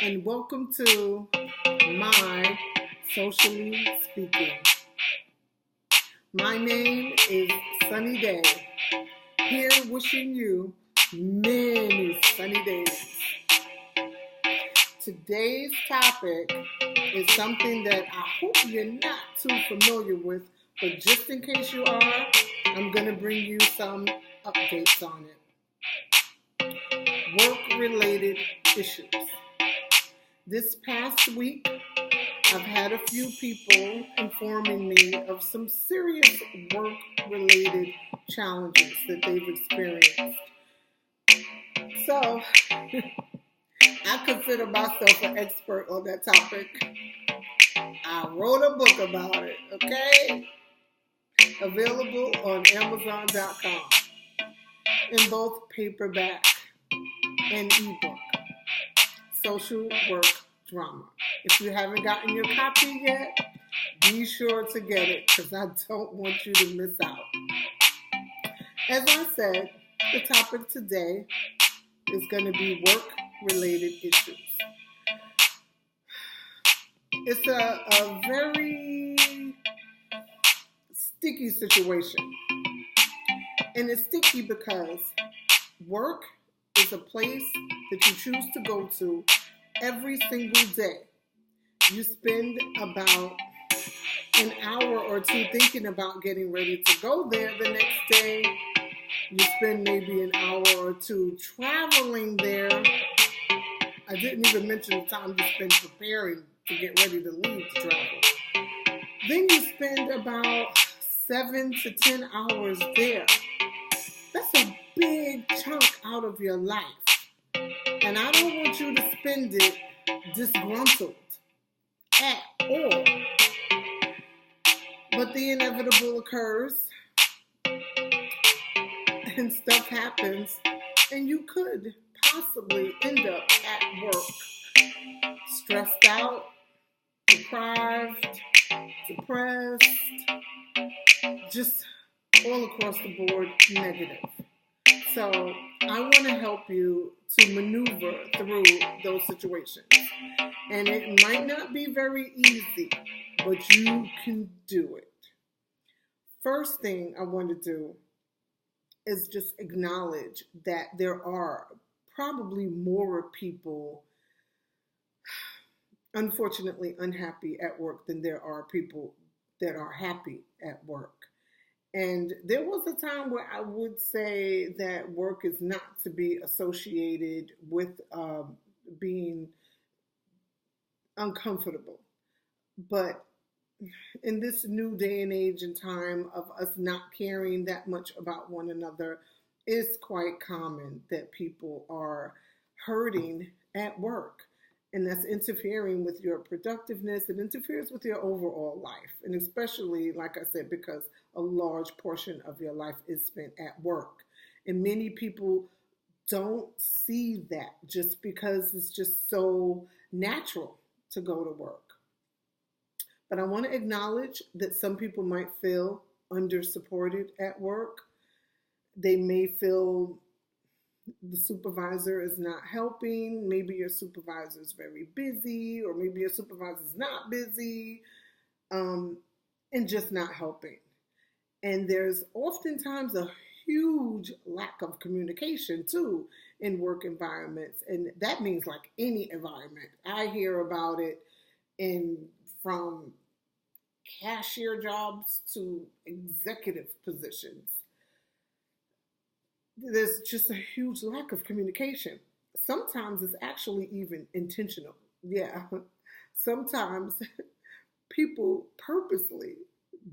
and welcome to my Socially Speaking. My name is Sunny Day, here wishing you many sunny days. Today's topic is something that I hope you're not too familiar with, but just in case you are, I'm going to bring you some updates on it. Work-related issues. This past week, I've had a few people informing me of some serious work-related challenges that they've experienced. So, I consider myself an expert on that topic. I wrote a book about it, okay? Available on Amazon.com in both paperback and ebook. Social Work Drama. If you haven't gotten your copy yet, be sure to get it because I don't want you to miss out. As I said, the topic today is going to be work-related issues. It's a very sticky situation. And it's sticky because work is a place that you choose to go to every single day. You spend about an hour or two thinking about getting ready to go there the next day. You spend maybe an hour or two traveling there. I didn't even mention the time you spend preparing to get ready to leave to travel. Then you spend about 7 to 10 hours there. That's a big chunk out of your life. And I don't want you to spend it disgruntled at all. But the inevitable occurs and stuff happens, and you could possibly end up at work stressed out, deprived, depressed, just all across the board negative. So I want to help you to maneuver through those situations. And it might not be very easy, but you can do it. First thing I want to do is just acknowledge that there are probably more people, unfortunately, unhappy at work than there are people that are happy at work. And there was a time where I would say that work is not to be associated with being uncomfortable. But in this new day and age and time of us not caring that much about one another, it's quite common that people are hurting at work. And that's interfering with your productiveness. It interferes with your overall life. And especially, like I said, because a large portion of your life is spent at work. And many people don't see that just because it's just so natural to go to work. But I want to acknowledge that some people might feel under-supported at work. They may feel the supervisor is not helping. Maybe your supervisor is very busy, or maybe your supervisor is not busy, and just not helping. And there's oftentimes a huge lack of communication too in work environments, and that means like any environment. I hear about it from cashier jobs to executive positions. There's just a huge lack of communication. Sometimes it's actually even intentional. Yeah. Sometimes people purposely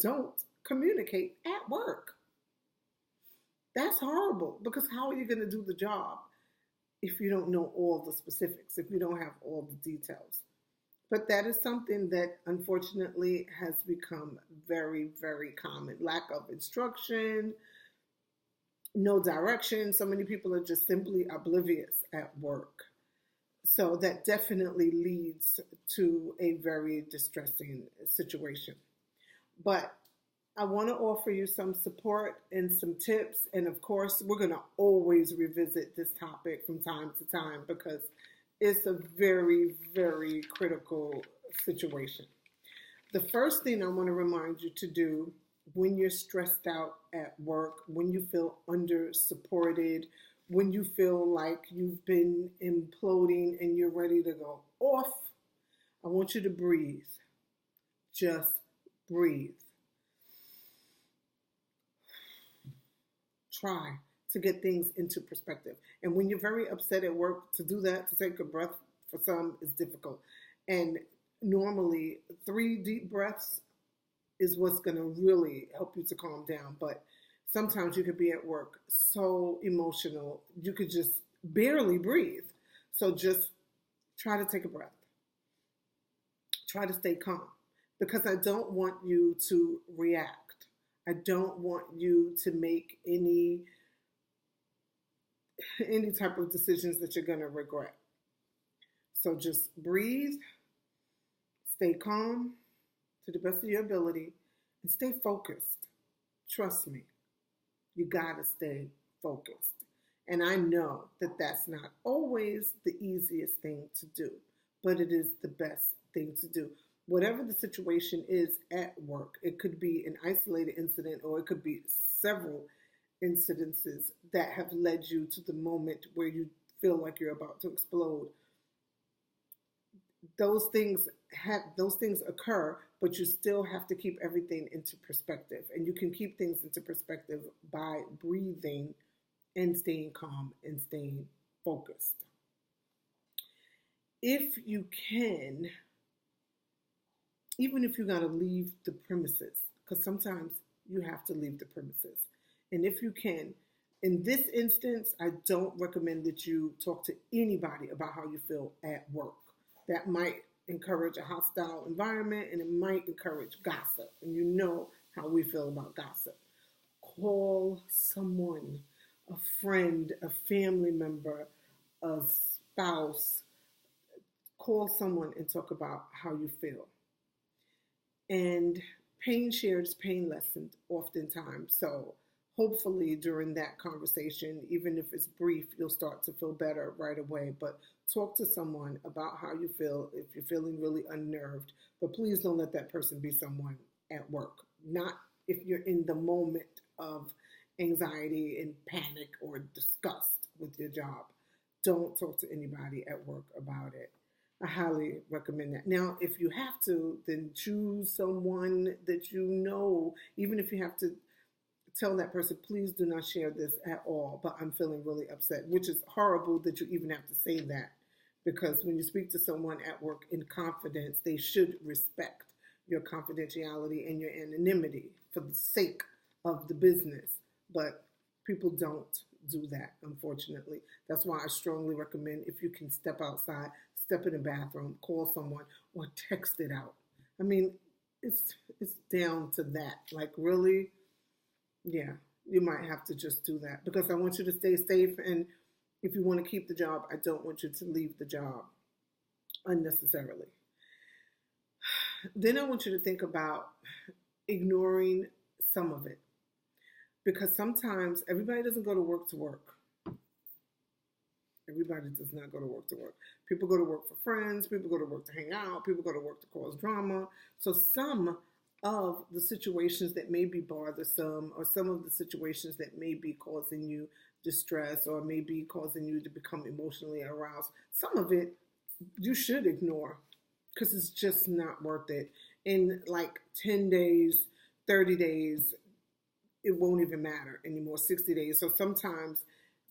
don't communicate at work. That's horrible, because how are you going to do the job if you don't know all the specifics, if you don't have all the details? But that is something that unfortunately has become very, very common. Lack of instruction, no direction. So many people are just simply oblivious at work. So that definitely leads to a very distressing situation. But I want to offer you some support and some tips. And of course, we're going to always revisit this topic from time to time because It's a very, very critical situation. The first thing I want to remind you to do when you're stressed out at work, when you feel under supported, when you feel like you've been imploding and you're ready to go off, I want you to breathe. Just breathe. Try to get things into perspective. And when you're very upset at work, to do that, to take a breath for some is difficult. And normally, 3 deep breaths is what's going to really help you to calm down. But sometimes you could be at work so emotional, you could just barely breathe. So just try to take a breath. Try to stay calm because I don't want you to react. I don't want you to make any type of decisions that you're going to regret. So just breathe, stay calm to the best of your ability, and stay focused. Trust me, you got to stay focused. And I know that that's not always the easiest thing to do, but it is the best thing to do. Whatever the situation is at work, it could be an isolated incident or it could be several incidences that have led you to the moment where you feel like you're about to explode. Those things occur, but you still have to keep everything into perspective. And you can keep things into perspective by breathing and staying calm and staying focused. If you can, even if you got to leave the premises, because sometimes you have to leave the premises. And if you can, in this instance, I don't recommend that you talk to anybody about how you feel at work. That might encourage a hostile environment and it might encourage gossip. And you know how we feel about gossip. Call someone, a friend, a family member, a spouse. Call someone and talk about how you feel. And pain shared is pain lessened oftentimes. So hopefully during that conversation, even if it's brief, you'll start to feel better right away. But talk to someone about how you feel if you're feeling really unnerved. But please don't let that person be someone at work. Not if you're in the moment of anxiety and panic or disgust with your job. Don't talk to anybody at work about it. I highly recommend that. Now, if you have to, then choose someone that you know, even if you have to tell that person, please do not share this at all, but I'm feeling really upset, which is horrible that you even have to say that, because when you speak to someone at work in confidence, they should respect your confidentiality and your anonymity for the sake of the business, but people don't do that, unfortunately. That's why I strongly recommend if you can step outside, step in the bathroom, call someone, or text it out. I mean, it's down to that. Like, really, yeah, you might have to just do that because I want you to stay safe. And if you want to keep the job, I don't want you to leave the job unnecessarily. Then I want you to think about ignoring some of it, because sometimes everybody doesn't go to work to work. Everybody does not go to work to work. People go to work for friends. People go to work to hang out. People go to work to cause drama. So some of the situations that may be bothersome, or some of the situations that may be causing you distress, or may be causing you to become emotionally aroused, some of it you should ignore because it's just not worth it. In like 10 days, 30 days, it won't even matter anymore, 60 days. So sometimes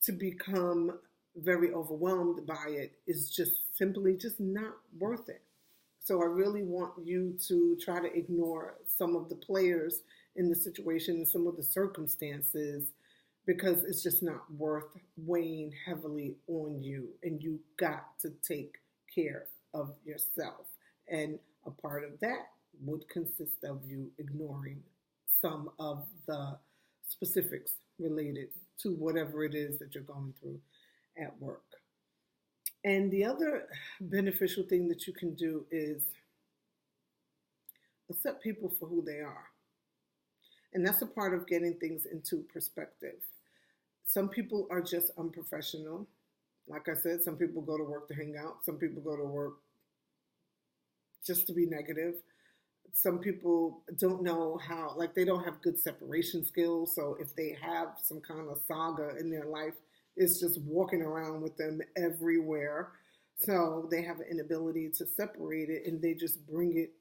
to become very overwhelmed by it is just simply just not worth it. So I really want you to try to ignore some of the players in the situation and some of the circumstances, because it's just not worth weighing heavily on you. And you got to take care of yourself. And a part of that would consist of you ignoring some of the specifics related to whatever it is that you're going through at work. And the other beneficial thing that you can do is accept people for who they are. And that's a part of getting things into perspective. Some people are just unprofessional. Like I said, some people go to work to hang out. Some people go to work just to be negative. Some people don't know how, like, they don't have good separation skills. So if they have some kind of saga in their life, it's just walking around with them everywhere. So they have an inability to separate it and they just bring it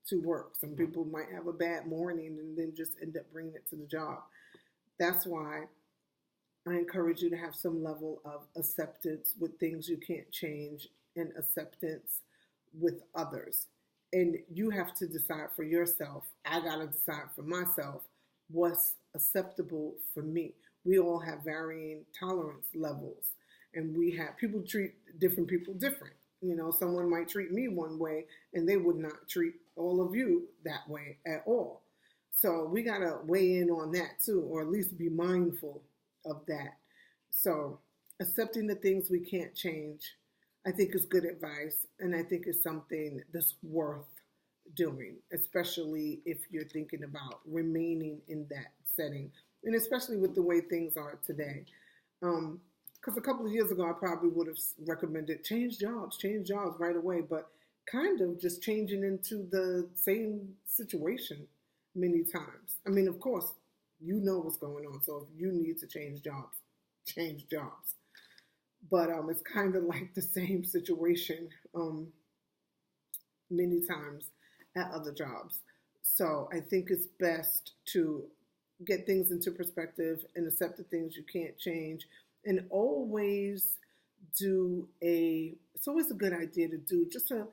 to work. Some people might have a bad morning and then just end up bringing it to the job. That's why I encourage you to have some level of acceptance with things you can't change and acceptance with others. And you have to decide for yourself. I got to decide for myself what's acceptable for me. We all have varying tolerance levels, and we have people treat different people different. You know, someone might treat me one way and they would not treat all of you that way at all. So we got to weigh in on that too, or at least be mindful of that. So accepting the things we can't change, I think, is good advice. And I think it's something that's worth doing, especially if you're thinking about remaining in that setting, and especially with the way things are today. Because a couple of years ago, I probably would have recommended change jobs right away, but kind of just changing into the same situation many times. I mean, of course, you know what's going on. So if you need to change jobs, change jobs. But it's kind of like the same situation many times at other jobs. So I think it's best to get things into perspective and accept the things you can't change, and always it's always a good idea to do just a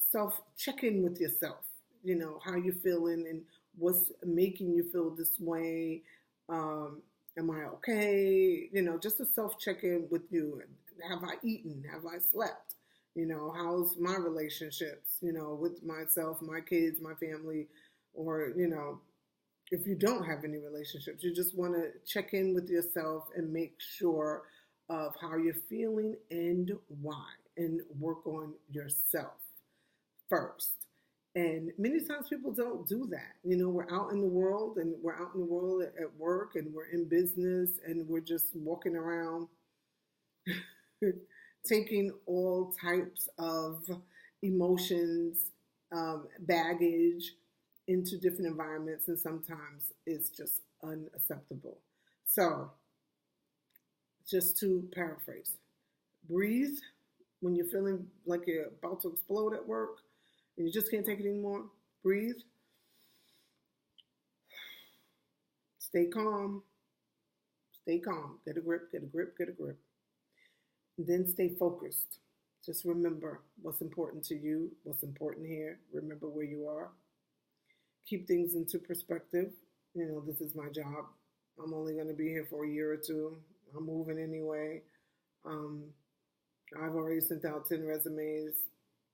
self check-in with yourself. You know, how you feeling and what's making you feel this way. Am I okay? You know, just a self check-in with you. Have I eaten? Have I slept? You know, how's my relationships, you know, with myself, my kids, my family, or, you know, if you don't have any relationships, you just want to check in with yourself and make sure of how you're feeling and why, and work on yourself first. And many times people don't do that. You know, we're out in the world and we're out in the world at work and we're in business and we're just walking around taking all types of emotions, baggage into different environments, and sometimes it's just unacceptable. So, just to paraphrase, breathe when you're feeling like you're about to explode at work and you just can't take it anymore. Breathe, stay calm, get a grip, get a grip, get a grip. And then stay focused. Just remember what's important to you, what's important here. Remember where you are. Keep things into perspective. You know, this is my job. I'm only going to be here for a year or two. I'm moving anyway. I've already sent out 10 resumes,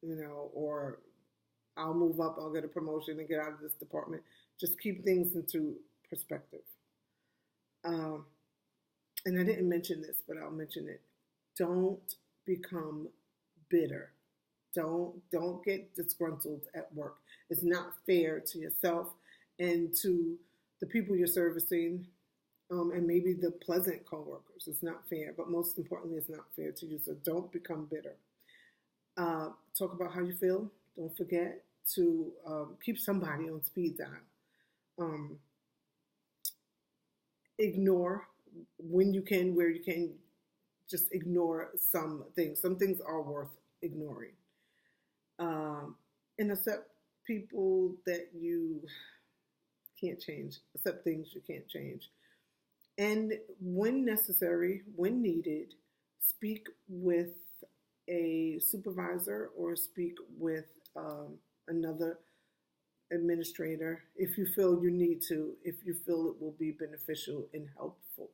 you know, or I'll move up, I'll get a promotion and get out of this department. Just keep things into perspective. And I didn't mention this, but I'll mention it. Don't become bitter. Don't get disgruntled at work. It's not fair to yourself and to the people you're servicing, and maybe the pleasant coworkers. It's not fair, but most importantly, it's not fair to you. So don't become bitter. Talk about how you feel. Don't forget to keep somebody on speed dial. Ignore when you can, where you can. Just ignore some things. Some things are worth ignoring. And accept people that you can't change. Accept things you can't change. And when necessary, when needed, speak with a supervisor or speak with another administrator if you feel you need to, if you feel it will be beneficial and helpful,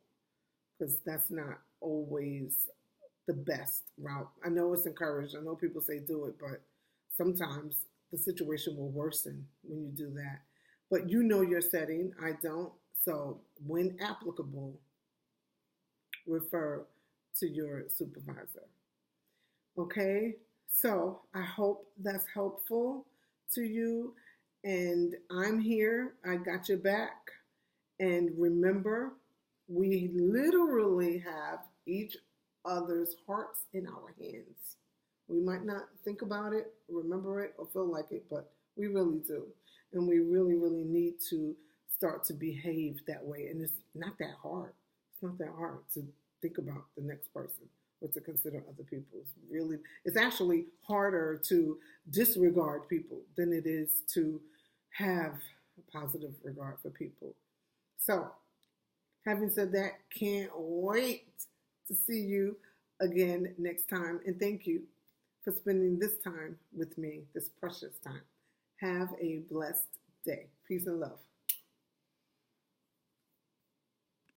because that's not always the best route. I know it's encouraged. I know people say do it, but sometimes the situation will worsen when you do that. But you know your setting. I don't. So when applicable, refer to your supervisor. Okay? So I hope that's helpful to you. And I'm here. I got your back. And remember, we literally have each others' hearts in our hands. We might not think about it, remember it, or feel like it, but we really do. And we really, really need to start to behave that way. And it's not that hard. It's not that hard to think about the next person or to consider other people. It's actually harder to disregard people than it is to have a positive regard for people. So, having said that, can't wait to see you again next time. And thank you for spending this time with me, this precious time. Have a blessed day. Peace and love.